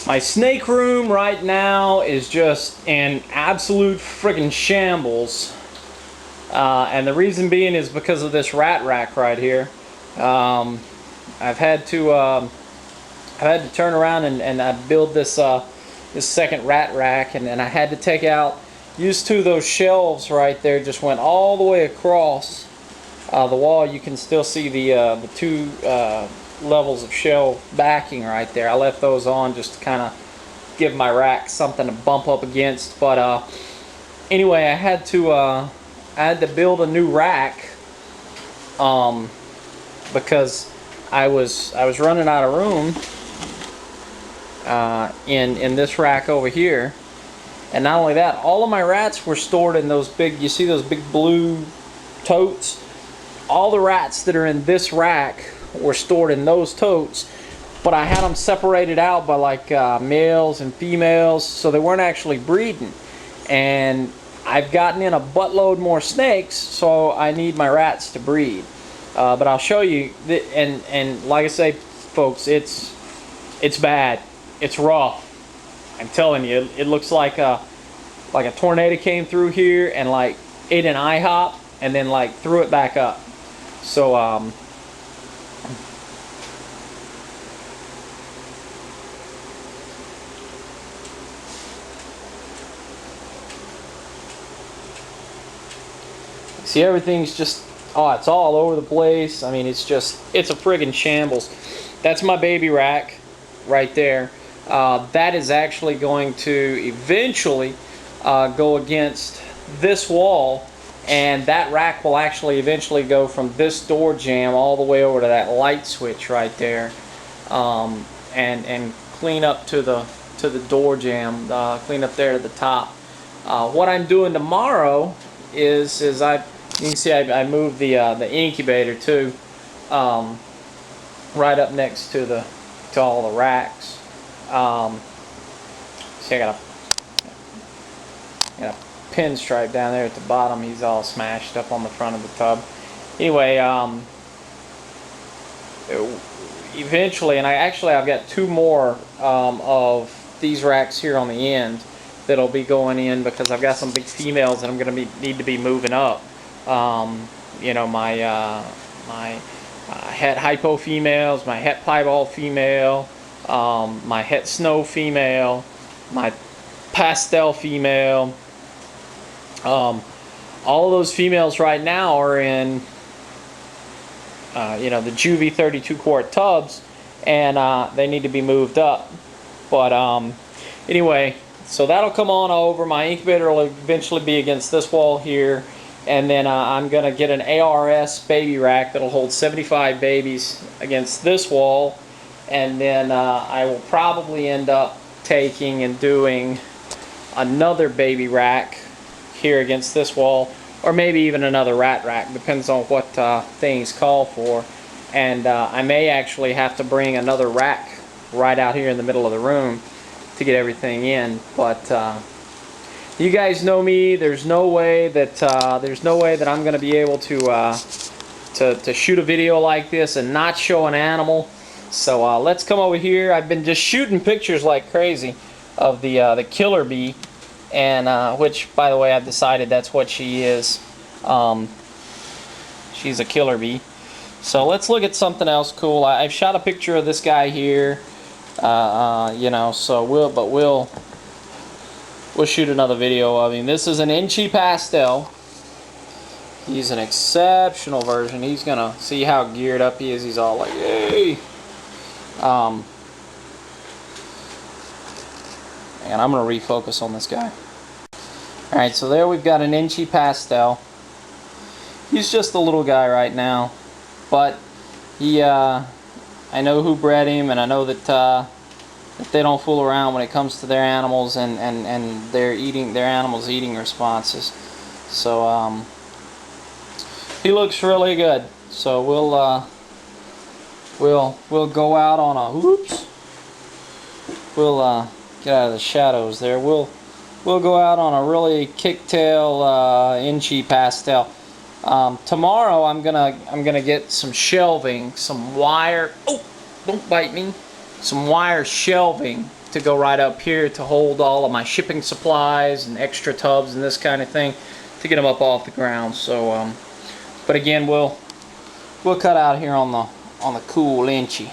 My snake room right now is just an absolute freaking shambles. And the reason being is because of this rat rack right here. I've had to turn around and build this this second rat rack, and I had to take out, used to those shelves right there, just went all the way across the wall. You can still see the two levels of shelf backing right there. I left those on just to kind of give my rack something to bump up against. But anyway, I had to build a new rack because I was running out of room in this rack over here. And not only that, all of my rats were stored in those big, you see those big blue totes? All the rats that are in this rack were stored in those totes, but I had them separated out by like males and females, so they weren't actually breeding. And I've gotten in a buttload more snakes, so I need my rats to breed. But I'll show you, and like I say, folks, it's bad. It's rough. I'm telling you, it looks like a tornado came through here and like ate an IHOP and then like threw it back up. So see, everything's just, oh, it's all over the place. I mean, it's a friggin' shambles. That's my baby rack right there. That is actually going to eventually go against this wall, and that rack will actually eventually go from this door jamb all the way over to that light switch right there, and clean up to the door jamb, clean up there to the top. What I'm doing tomorrow is you can see I moved the incubator too, right up next to all the racks. See, I got a pinstripe down there at the bottom. He's all smashed up on the front of the tub. Anyway, eventually, and I've got two more of these racks here on the end that'll be going in, because I've got some big females that I'm going to need to be moving up. You know, my het hypo females, my het piebald female, my het snow female, my pastel female. All of those females right now are in you know, the juvie 32 quart tubs, and they need to be moved up. But anyway, so that'll come on over. My incubator will eventually be against this wall here, and then I'm going to get an ARS baby rack that'll hold 75 babies against this wall, and then I will probably end up taking and doing another baby rack here against this wall, or maybe even another rat rack, depends on what things call for. And I may actually have to bring another rack right out here in the middle of the room to get everything in. But you guys know me. There's no way that I'm going to be able to shoot a video like this and not show an animal. So let's come over here. I've been just shooting pictures like crazy of the killer bee, and which, by the way, I've decided that's what she is. She's a killer bee. So let's look at something else cool. I've shot a picture of this guy here. You know, so we'll shoot another video of him. This is an Inchy pastel. He's an exceptional version. He's gonna see how geared up he is. He's all like, hey. And I'm gonna refocus on this guy. Alright, so there we've got an Inchy pastel. He's just a little guy right now, but he I know who bred him, and I know that they don't fool around when it comes to their animals and their animals' eating responses. So he looks really good. So we'll go out on a we'll get out of the shadows there. We'll go out on a really kicktail Inchy pastel. Tomorrow I'm gonna get some shelving, some wire. Oh, don't bite me. Some wire shelving to go right up here to hold all of my shipping supplies and extra tubs and this kind of thing to get them up off the ground. So, but again, we'll cut out here on the cool inchy.